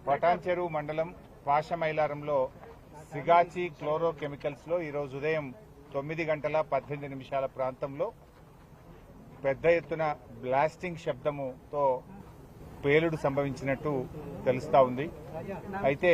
పటాన్చెరు మండలం పాషమైలారంలో Sigachi chloro chemicals లో ఈరోజు ఉదయం 9:18 ప్రాంతంలో పెద్ద ఎత్తున బ్లాస్టింగ్ శబ్దముతో పేలుడు సంభవించినట్టు తెలుస్తా ఉంది. అయితే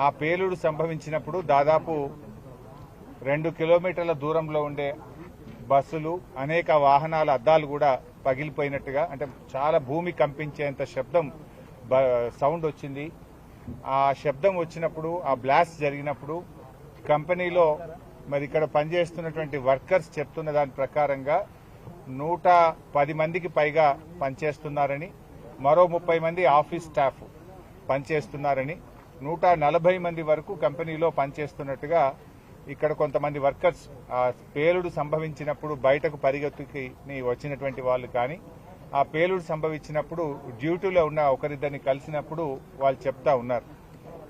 ఆ పేలుడు సంభవించినప్పుడు దాదాపు 2 కిలోమీటర్ల దూరంలో ఉండే బస్సులు, అనేక వాహనాల అద్దాలు కూడా పగిలిపోయినట్టుగా, అంటే చాలా భూమి కంపించేంత శబ్దం సౌండ్ వచ్చింది. ఆ శబ్దం వచ్చినప్పుడు, ఆ బ్లాస్ట్ జరిగినప్పుడు కంపెనీలో మరి ఇక్కడ పనిచేస్తున్నటువంటి వర్కర్స్ చెప్తున్న దాని ప్రకారంగా 110 మందికి పైగా పనిచేస్తున్నారని, మరో 30 మంది ఆఫీస్ స్టాఫ్ పనిచేస్తున్నారని, 140 మంది వరకు కంపెనీలో పనిచేస్తున్నట్టుగా ఇక్కడ కొంతమంది వర్కర్స్ ఆ పేలుడు సంభవించినప్పుడు బయటకు పరిగెత్తుకి వచ్చినటువంటి వాళ్ళు కానీ, ఆ పేలుడు సంభవించినప్పుడు డ్యూటీలో ఉన్న ఒకరిద్దరిని కలిసినప్పుడు వాళ్ళు చెప్తా ఉన్నారు.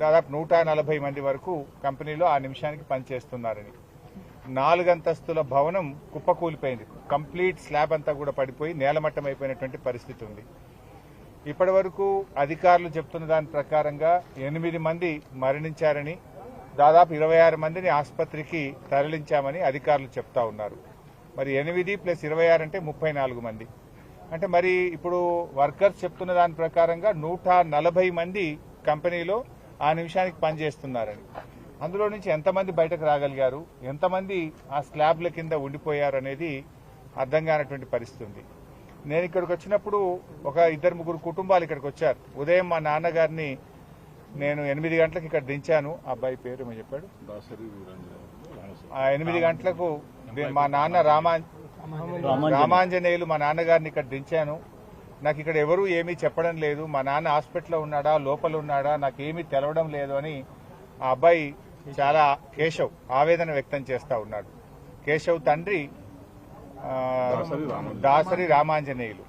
దాదాపు 140 మంది వరకు కంపెనీలో ఆ నిమిషానికి పనిచేస్తున్నారని. 4 అంతస్తుల భవనం కుప్పకూలిపోయింది. కంప్లీట్ స్లాబ్ అంతా కూడా పడిపోయి నేలమట్టం అయిపోయినటువంటి పరిస్థితి ఉంది. ఇప్పటి వరకు అధికారులు చెప్తున్న దాని ప్రకారంగా 8 మంది మరణించారని, దాదాపు 26 మందిని ఆసుపత్రికి తరలించామని అధికారులు చెప్తా ఉన్నారు. మరి 8 + 26 అంటే 34 మంది. అంటే మరి ఇప్పుడు వర్కర్స్ చెప్తున్న దాని ప్రకారంగా 140 మంది కంపెనీలో ఆ నిమిషానికి పనిచేస్తున్నారని. అందులో నుంచి ఎంతమంది బయటకు రాగలిగారు, ఎంతమంది ఆ స్లాబ్ల కింద ఉండిపోయారు అనేది అర్థం కానటువంటి పరిస్థితి ఉంది. నేను ఇక్కడికి వచ్చినప్పుడు ఒక 2-3 కుటుంబాలు ఇక్కడికి వచ్చారు. ఉదయం మా నాన్నగారిని నేను 8 గంటలకు ఇక్కడ దించాను. అబ్బాయి పేరు ఏమో చెప్పాడు. 8 గంటలకు మా నాన్న రామాంజనేయులు మా నాన్నగారిని ఇక్కడ దించాను. నాకు ఇక్కడ ఎవరూ ఏమీ చెప్పడం లేదు, మా నాన్న హాస్పిటల్లో ఉన్నాడా లోపల ఉన్నాడా నాకేమీ తెలవడం లేదు అని ఆ అబ్బాయి చాలా కేశవ్ ఆవేదన వ్యక్తం చేస్తా ఉన్నాడు. కేశవ్ తండ్రి దాసరి రామాంజనేయులు.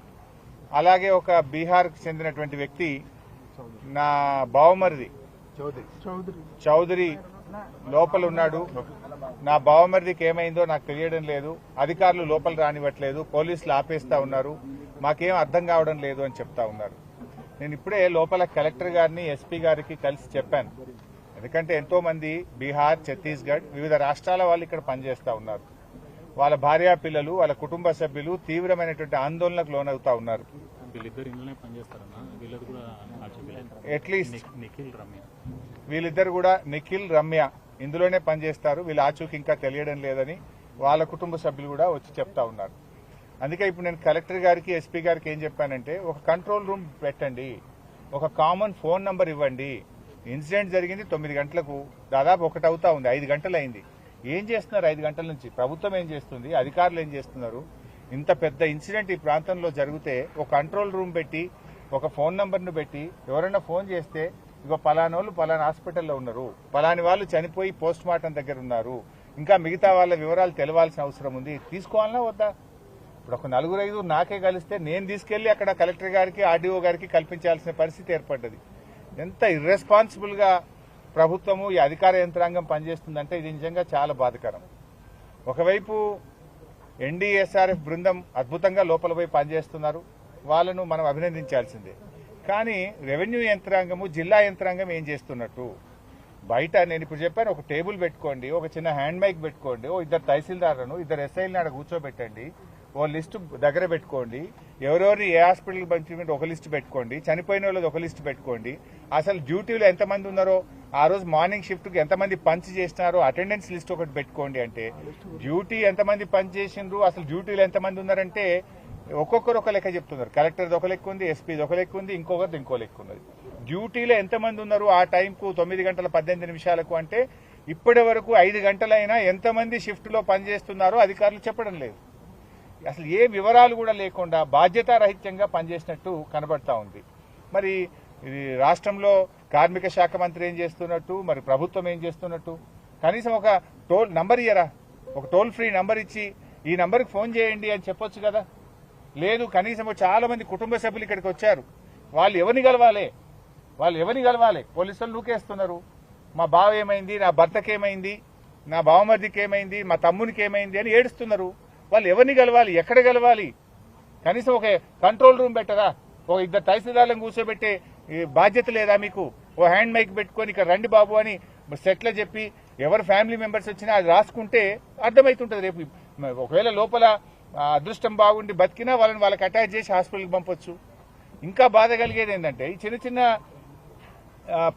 అలాగే ఒక బీహార్కు చెందినటువంటి వ్యక్తి నా బావమరిది చౌదరి లోపల ఉన్నాడు. నా బావమరిదికి ఏమైందో నాకు తెలియడం లేదు, అధికారులు లోపల రానివ్వట్లేదు, పోలీసులు ఆపేస్తా ఉన్నారు, మాకేం అర్థం కావడం లేదు అని చెప్తా ఉన్నారు. నేను ఇప్పుడే లోపల కలెక్టర్ గారిని, ఎస్పీ గారికి కలిసి చెప్పాను. ఎందుకంటే ఎంతో మంది బీహార్, ఛత్తీస్గఢ్ వివిధ రాష్ట్రాల వాళ్ళు ఇక్కడ పనిచేస్తా ఉన్నారు. వాళ్ళ భార్యా పిల్లలు, వాళ్ళ కుటుంబ సభ్యులు తీవ్రమైనటువంటి ఆందోళనకు లోనవుతా ఉన్నారు. అట్లీస్ట్ వీళ్ళిద్దరు కూడా నిఖిల్, రమ్య ఇందులోనే పనిచేస్తారు. వీళ్ళ ఆచూకీ ఇంకా తెలియడం లేదని వాళ్ళ కుటుంబ సభ్యులు కూడా వచ్చి చెప్తా ఉన్నారు. అందుకే ఇప్పుడు నేను కలెక్టర్ గారికి, ఎస్పీ గారికి ఏం చెప్పానంటే, ఒక కంట్రోల్ రూమ్ పెట్టండి, ఒక కామన్ ఫోన్ నంబర్ ఇవ్వండి. ఇన్సిడెంట్ జరిగింది 9 గంటలకు, దాదాపు 1 అవుతా ఉంది, 5 గంటలు అయింది. ఏం చేస్తున్నారు 5 గంటల నుంచి? ప్రభుత్వం ఏం చేస్తుంది, అధికారులు ఏం చేస్తున్నారు? ఇంత పెద్ద ఇన్సిడెంట్ ఈ ప్రాంతంలో జరిగితే ఒక కంట్రోల్ రూమ్ పెట్టి, ఒక ఫోన్ నంబర్ను పెట్టి, ఎవరైనా ఫోన్ చేస్తే ఇగో పలానోళ్ళు పలానా హాస్పిటల్లో ఉన్నారు, పలాని వాళ్ళు చనిపోయి పోస్ట్ మార్టం దగ్గర ఉన్నారు, ఇంకా మిగతా వాళ్ళ వివరాలు తెలవాల్సిన అవసరం ఉంది, తీసుకోవాలన్నా వద్దా? ఇప్పుడు ఒక 4-5 నాకే కలిస్తే నేను తీసుకెళ్లి అక్కడ కలెక్టర్ గారికి, ఆర్డీఓ గారికి కల్పించాల్సిన పరిస్థితి ఏర్పడ్డది. ఎంత ఇర్రెస్పాన్సిబుల్ గా ప్రభుత్వము, ఈ అధికార యంత్రాంగం పనిచేస్తుందంటే ఇది నిజంగా చాలా బాధాకరం. ఒకవైపు ఎన్డీఎస్ఆర్ఎఫ్ బృందం అద్భుతంగా లోపల పోయి పనిచేస్తున్నారు, వాళ్ళను మనం అభినందించాల్సిందే. కానీ రెవెన్యూ యంత్రాంగము, జిల్లా యంత్రాంగం ఏం చేస్తున్నట్టు? బయట నేను ఇప్పుడు చెప్పాను, ఒక టేబుల్ పెట్టుకోండి, ఒక చిన్న హ్యాండ్ మైక్ పెట్టుకోండి, ఓ 2 తహసీల్దార్లను, 2 ఎస్ఐలను ఆడ కూర్చోబెట్టండి, ఓ లిస్టు దగ్గర పెట్టుకోండి, ఎవరెవరిని ఏ హాస్పిటల్కి పంపించమంటే ఒక లిస్టు పెట్టుకోండి, చనిపోయిన వాళ్ళది ఒక లిస్టు పెట్టుకోండి, అసలు డ్యూటీలో ఎంతమంది ఉన్నారో, ఆ రోజు మార్నింగ్ షిఫ్ట్కి ఎంతమంది పంచ్ చేసినారో అటెండెన్స్ లిస్ట్ ఒకటి పెట్టుకోండి. అంటే డ్యూటీ ఎంతమంది పంచ్ చేసిండ్రు, అసలు డ్యూటీలో ఎంతమంది ఉన్నారంటే ఒక్కొక్కరు ఒక లెక్క చెప్తున్నారు. కలెక్టర్ది ఒక లెక్క ఉంది, ఎస్పీది ఒక లెక్క ఉంది, ఇంకొకరిది ఇంకో లెక్క ఉన్నది. డ్యూటీలో ఎంతమంది ఉన్నారు ఆ టైంకు 9:18 అంటే ఇప్పటి వరకు 5 గంటలైనా ఎంతమంది షిఫ్ట్లో పనిచేస్తున్నారో అధికారులు చెప్పడం లేదు. అసలు ఏ వివరాలు కూడా లేకుండా బాధ్యతారహిత్యంగా పనిచేసినట్టు కనబడతా ఉంది. మరి ఇది రాష్ట్రంలో కార్మిక శాఖ మంత్రి ఏం చేస్తున్నట్టు, మరి ప్రభుత్వం ఏం చేస్తున్నట్టు? కనీసం ఒక టోల్ నంబర్ ఇయ్యరా, ఒక టోల్ ఫ్రీ నంబర్ ఇచ్చి ఈ నంబర్కి ఫోన్ చేయండి అని చెప్పొచ్చు కదా. లేదు, కనీసం చాలా మంది కుటుంబ సభ్యులు ఇక్కడికి వచ్చారు, వాళ్ళు ఎవరిని కలవాలి? పోలీసులు నూకేస్తున్నారు. మా బావ ఏమైంది, నా భర్తకేమైంది, నా బావమర్దికి ఏమైంది, మా తమ్మునికి ఏమైంది అని ఏడుస్తున్నారు. వాళ్ళు ఎవరిని కలవాలి, ఎక్కడ కలవాలి? కనీసం ఒక కంట్రోల్ రూమ్ పెట్టరా? ఒక ఇద్దరు తహసీల్దార్లను కూర్చోబెట్టే బాధ్యత లేదా మీకు? ఓ హ్యాండ్ మైక్ పెట్టుకొని ఇక్కడ రండి బాబు అని సెట్లో చెప్పి ఎవరు ఫ్యామిలీ మెంబర్స్ వచ్చినా అది రాసుకుంటే అర్థమవుతుంటుంది. రేపు ఒకవేళ లోపల అదృష్టం బాగుండి బతికినా వాళ్ళకి అటాచ్ చేసి హాస్పిటల్కి పంపొచ్చు. ఇంకా బాధ కలిగేది ఏంటంటే ఈ చిన్న చిన్న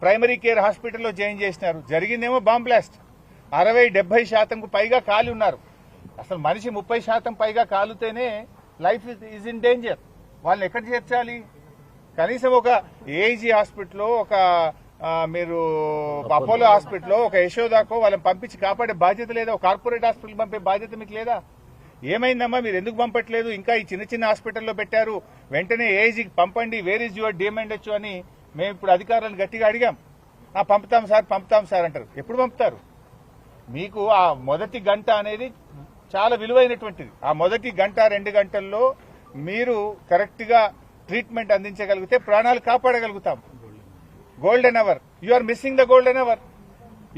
ప్రైమరీ కేర్ హాస్పిటల్లో జాయిన్ చేసినారు, జరిగిందేమో బాంబ్ బ్లాస్ట్. 60-70% పైగా కాలి ఉన్నారు. అసలు మనిషి 30% పైగా కాలుతేనే లైఫ్ ఈజ్ ఇన్ డేంజర్. వాళ్ళని ఎక్కడ చేర్చాలి? కనీసం ఒక ఏఐజీ హాస్పిటల్లో, ఒక మీరు అపోలో హాస్పిటల్లో, ఒక యశోదాకో వాళ్ళని పంపించి కాపాడే బాధ్యత లేదా? ఒక కార్పొరేట్ హాస్పిటల్ పంపే బాధ్యత మీకు లేదా? ఏమైందమ్మా, మీరు ఎందుకు పంపట్లేదు? ఇంకా ఈ చిన్న చిన్న హాస్పిటల్లో పెట్టారు, వెంటనే ఏఐజీకి పంపండి, వేర్ ఈజ్ యువర్ డిమాండ్ అని మేము ఇప్పుడు అధికారులను గట్టిగా అడిగాం. పంపుతాం సార్ అంటారు. ఎప్పుడు పంపుతారు? మీకు ఆ మొదటి గంట అనేది చాలా విలువైనటువంటిది. ఆ మొదటి గంట 2 గంటల్లో మీరు కరెక్ట్ గా ట్రీట్మెంట్ అందించగలిగితే ప్రాణాలు కాపాడగలుగుతాం. Golden hour, you are missing the golden hour.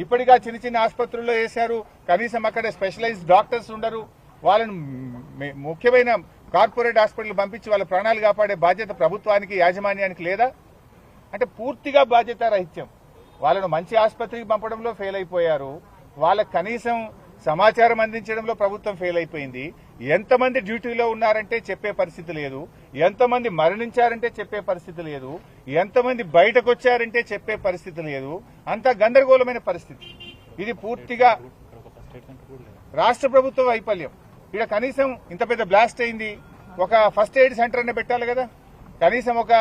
ఇప్పటిగా చిన్న చిన్న ఆసుపత్రుల్లో వేశారు, కనీసం అక్కడ స్పెషలైజ్డ్ డాక్టర్స్ ఉండరు. వాళ్ళని ముఖ్యమైన కార్పొరేట్ హాస్పిటల్ పంపించి వాళ్ళ ప్రాణాలు కాపాడే బాధ్యత ప్రభుత్వానికి, యాజమాన్యానికి లేదా? అంటే పూర్తిగా బాధ్యత రహిత్యం. వాళ్ళను మంచి ఆసుపత్రికి పంపడంలో ఫెయిల్ అయిపోయారు. వాళ్ళకు కనీసం సమాచారం అందించడంలో ప్రభుత్వం ఫెయిల్ అయిపోయింది. ఎంతమంది డ్యూటీలో ఉన్నారంటే చెప్పే పరిస్థితి లేదు, ఎంతమంది మరణించారంటే చెప్పే పరిస్థితి లేదు, ఎంతమంది బయటకు వచ్చారంటే చెప్పే పరిస్థితి లేదు. అంతా గందరగోళమైన పరిస్థితి. ఇది పూర్తిగా రాష్ట్ర ప్రభుత్వ వైఫల్యం. ఇక్కడ కనీసం ఇంత పెద్ద బ్లాస్ట్ అయింది, ఒక ఫస్ట్ ఎయిడ్ సెంటర్ అనే పెట్టాలి కదా. కనీసం ఒక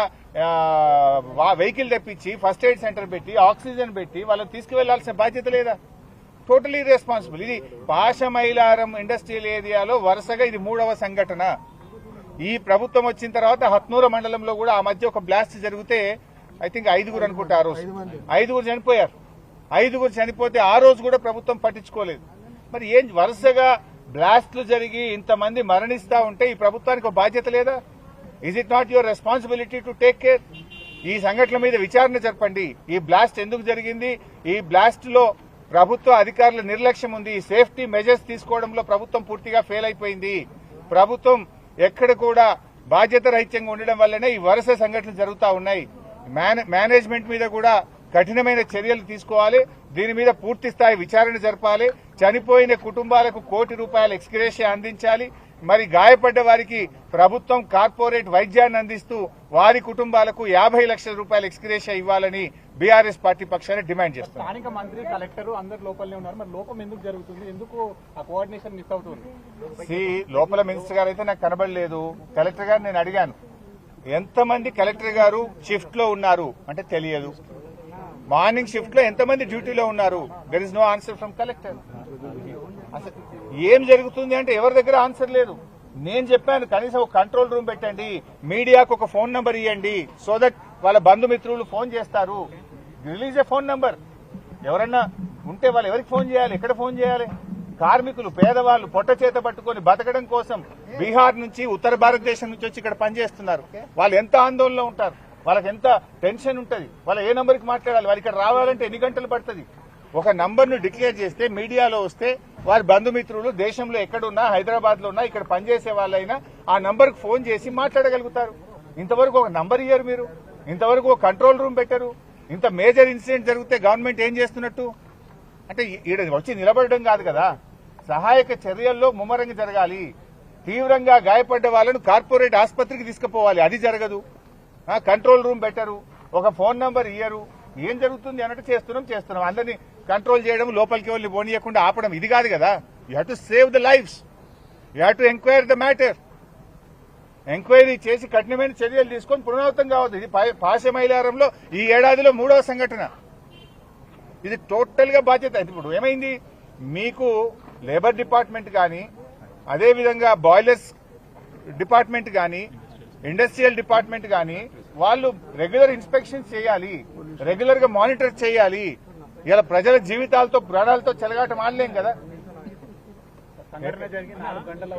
వెహికల్ తెప్పించి ఫస్ట్ ఎయిడ్ సెంటర్ పెట్టి ఆక్సిజన్ పెట్టి వాళ్ళని తీసుకువెళ్లాల్సిన బాధ్యత లేదా? Totally responsible. ఇది పాషమైలారం ఇండస్ట్రియల్ ఏరియాలో వరుసగా ఇది 3వ సంఘటన. ఈ ప్రభుత్వం వచ్చిన తర్వాత హత్నూర మండలంలో కూడా ఆ మధ్య ఒక బ్లాస్ట్ జరిగితే ఐ థింక్ 5 అనుకుంటా. ఆ రోజు 5 చనిపోయారు. 5 చనిపోతే ఆ రోజు కూడా ప్రభుత్వం పట్టించుకోలేదు. మరి ఏం వరుసగా బ్లాస్ట్లు జరిగి ఇంతమంది మరణిస్తా ఉంటే ఈ ప్రభుత్వానికి ఒక బాధ్యత లేదా? Is it not your responsibility to take care? ఈ సంఘటనల మీద విచారణ జరపండి. ఈ బ్లాస్ట్ ఎందుకు జరిగింది? ఈ బ్లాస్ట్ లో ప్రభుత్వ అధికారుల నిర్లక్ష్యం ఉంది. సేఫ్టీ మెజర్స్ తీసుకోవడంలో ప్రభుత్వం పూర్తిగా ఫెయిల్ అయిపోయింది. ప్రభుత్వం ఎక్కడ కూడా బాధ్యత రహిత్యంగా ఉండడం వల్లనే ఈ వరుస సంఘటనలు జరుగుతూ ఉన్నాయి. మేనేజ్మెంట్ మీద కూడా కఠినమైన చర్యలు తీసుకోవాలి. దీని మీద పూర్తి స్థాయి విచారణ జరపాలి. చనిపోయిన కుటుంబాలకు ₹1 కోటి ఎక్స్గ్రేషియా అందించాలి. మరి గాయపడ్డ వారికి ప్రభుత్వం కార్పొరేట్ వైద్యాన్ని అందిస్తూ వారి కుటుంబాలకు ₹50 లక్షల ఎక్స్గ్రేషియా ఇవ్వాలని బీఆర్ఎస్ పార్టీ పక్షాన్ని డిమాండ్ చేస్తారు. స్థానిక మంత్రి, కలెక్టర్ అందరు లోపలనే ఉన్నారు. మరి లోపం ఎందుకు జరుగుతుంది? ఎందుకు ఆ కోఆర్డినేషన్ మిస్ అవుతుంది? లోపల మినిస్టర్ గారు అయితే నాకు కనబడలేదు. కలెక్టర్ గారు నేను అడిగాను, ఎంతమంది కలెక్టర్ గారు షిఫ్ట్ లో ఉన్నారు అంటే తెలియదు. మార్నింగ్ షిఫ్ట్ లో ఎంతమంది డ్యూటీలో ఉన్నారు? There is no answer from collector. అసలు ఏం జరుగుతుంది అంటే ఎవరి దగ్గర ఆన్సర్ లేదు. నేను చెప్పాను కనీసం ఒక కంట్రోల్ రూమ్ పెట్టండి, మీడియాకు ఒక ఫోన్ నంబర్ ఇవ్వండి, సో దట్ వాళ్ళ బంధుమిత్రులు ఫోన్ చేస్తారు. రిలీజ్ ఏ ఫోన్ నంబర్. ఎవరన్నా ఉంటే వాళ్ళు ఎవరికి ఫోన్ చేయాలి, ఎక్కడ ఫోన్ చేయాలి? కార్మికులు, పేదవాళ్ళు పొట్ట చేత పట్టుకొని బతకడం కోసం బీహార్ నుంచి, ఉత్తర భారతదేశం నుంచి వచ్చి ఇక్కడ పనిచేస్తున్నారు. వాళ్ళు ఎంత ఆందోళనలో ఉంటారు, వాళ్ళకి ఎంత టెన్షన్ ఉంటుంది. వాళ్ళు ఏ నంబర్కి మాట్లాడాలి, వాళ్ళు ఇక్కడ రావాలంటే ఎన్ని గంటలు పడుతుంది? ఒక నంబర్ను డిక్లేర్ చేస్తే మీడియాలో వస్తే వారి బంధుమిత్రులు దేశంలో ఎక్కడున్నా, హైదరాబాద్ లో ఉన్నా, ఇక్కడ పనిచేసే వాళ్ళైనా ఆ నంబర్కి ఫోన్ చేసి మాట్లాడగలుగుతారు. ఇంతవరకు ఒక నంబర్ ఇయ్యారు మీరు, ఇంతవరకు ఒక కంట్రోల్ రూమ్ పెట్టారు. ఇంత మేజర్ ఇన్సిడెంట్ జరిగితే గవర్నమెంట్ ఏం చేస్తున్నట్టు? అంటే ఈడ వచ్చి నిలబడడం కాదు కదా, సహాయక చర్యల్లో ముమ్మరంగా జరగాలి. తీవ్రంగా గాయపడ్డ వాళ్ళను కార్పొరేట్ ఆసుపత్రికి తీసుకుపోవాలి, అది జరగదు. కంట్రోల్ రూమ్ పెట్టరు, ఒక ఫోన్ నంబర్ ఇయ్యరు. ఏం జరుగుతుంది అన్నట్టు చేస్తున్నాం. అందరినీ కంట్రోల్ చేయడం, లోపలికి వెళ్ళి పోనీయకుండా ఆపడం ఇది కాదు కదా. You have to save the lives, you have to enquiry the matter. Enquiry చేసి కఠినమైన చర్యలు తీసుకొని పునరావృతం కావద్దు. ఇది పాశమైలారంలో ఈ ఏడాదిలో 3వ సంఘటన. ఇది టోటల్ గా బాధ్యత. ఇప్పుడు ఏమైంది, మీకు లేబర్ డిపార్ట్మెంట్ కానీ, అదేవిధంగా బాయిలర్స్ డిపార్ట్మెంట్ కానీ, ఇండస్ట్రియల్ డిపార్ట్మెంట్ కానీ వాళ్ళు రెగ్యులర్ ఇన్స్పెక్షన్స్ చేయాలి, రెగ్యులర్ గా మానిటర్ చేయాలి. ఇలా ప్రజల జీవితాలతో, ప్రాణాలతో చెలగాట మాడలేం కదా. సంఘటన జరిగిన 4 గంటల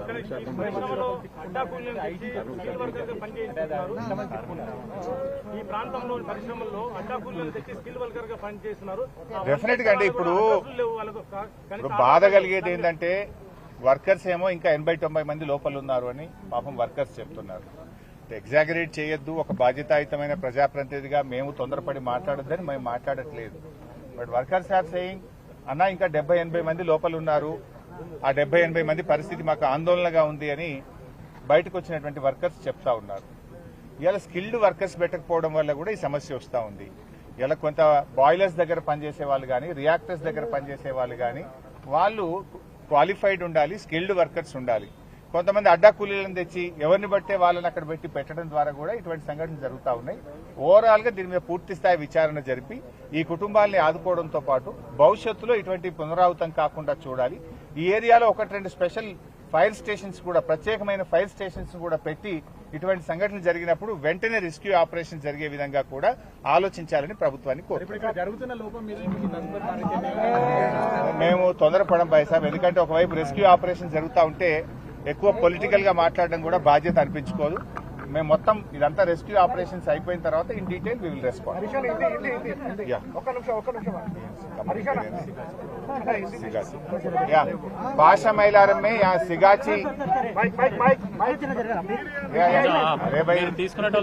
ఈ ప్రాంతంలో పరిశ్రమల్లో అడ్డాకూలీలు తెచ్చి స్కిల్ వర్కర్ గా పనిచేస్తున్నారు. డెఫినెట్ గా అండి. ఇప్పుడు బాధ కలిగేది ఏంటంటే వర్కర్స్ ఏమో ఇంకా 80-90 మంది లోపల ఉన్నారు అని పాపం వర్కర్స్ చెప్తున్నారు. ఎగ్జాగరేట్ చేయొద్దు, ఒక బాధ్యతాయుతమైన ప్రజాప్రతినిధిగా మేము తొందరపడి మాట్లాడొద్దని మేము మాట్లాడట్లేదు. బట్ వర్కర్స్ ఆర్ సేయింగ్ అన్నా ఇంకా 70-80 మంది లోపల ఉన్నారు, ఆ 70-80 మంది పరిస్థితి మాకు ఆందోళనగా ఉంది అని బయటకు వచ్చినటువంటి వర్కర్స్ చెప్తా ఉన్నారు. ఇలా స్కిల్డ్ వర్కర్స్ పెట్టకపోవడం వల్ల కూడా ఈ సమస్య వస్తూ ఉంది. ఇలా కొంత బాయిలర్స్ దగ్గర పనిచేసే వాళ్ళు కానీ, రియాక్టర్స్ దగ్గర పనిచేసే వాళ్ళు కానీ వాళ్ళు క్వాలిఫైడ్ ఉండాలి, స్కిల్డ్ వర్కర్స్ ఉండాలి. కొంతమంది అడ్డా కూలీలను తెచ్చి ఎవరిని బట్టే వాళ్ళని అక్కడ పెట్టి పెట్టడం ద్వారా కూడా ఇటువంటి సంఘటనలు జరుగుతూ ఉన్నాయి. ఓవరాల్ గా దీని మీద పూర్తి స్థాయి విచారణ జరిపి ఈ కుటుంబాలని ఆదుకోవడంతో పాటు భవిష్యత్తులో ఇటువంటి పునరావృతం కాకుండా చూడాలి. ఈ ఏరియాలో 1-2 స్పెషల్ ఫైర్ స్టేషన్స్ కూడా, ప్రత్యేకమైన ఫైర్ స్టేషన్స్ కూడా పెట్టి ఇటువంటి సంఘటనలు జరిగినప్పుడు వెంటనే రెస్క్యూ ఆపరేషన్ జరిగే విధంగా కూడా ఆలోచించాలని ప్రభుత్వాన్ని కోరుతున్నాం. జరుగుతున్న లోపం మీద మీ తదుపరి కార్యాచరణ మేము తొందరపడం సాబ్, ఎందుకంటే ఒకవైపు రెస్క్యూ ఆపరేషన్ జరుగుతూ ఉంటే ఎక్కువ పొలిటికల్ గా మాట్లాడడం కూడా బాధ్యత అనిపించుకోదు. మేము మొత్తం ఇదంతా రెస్క్యూ ఆపరేషన్స్ అయిపోయిన తర్వాత in detail we will respond. Basha Mylaram May yeah Sigachi తీసుకున్నట్టు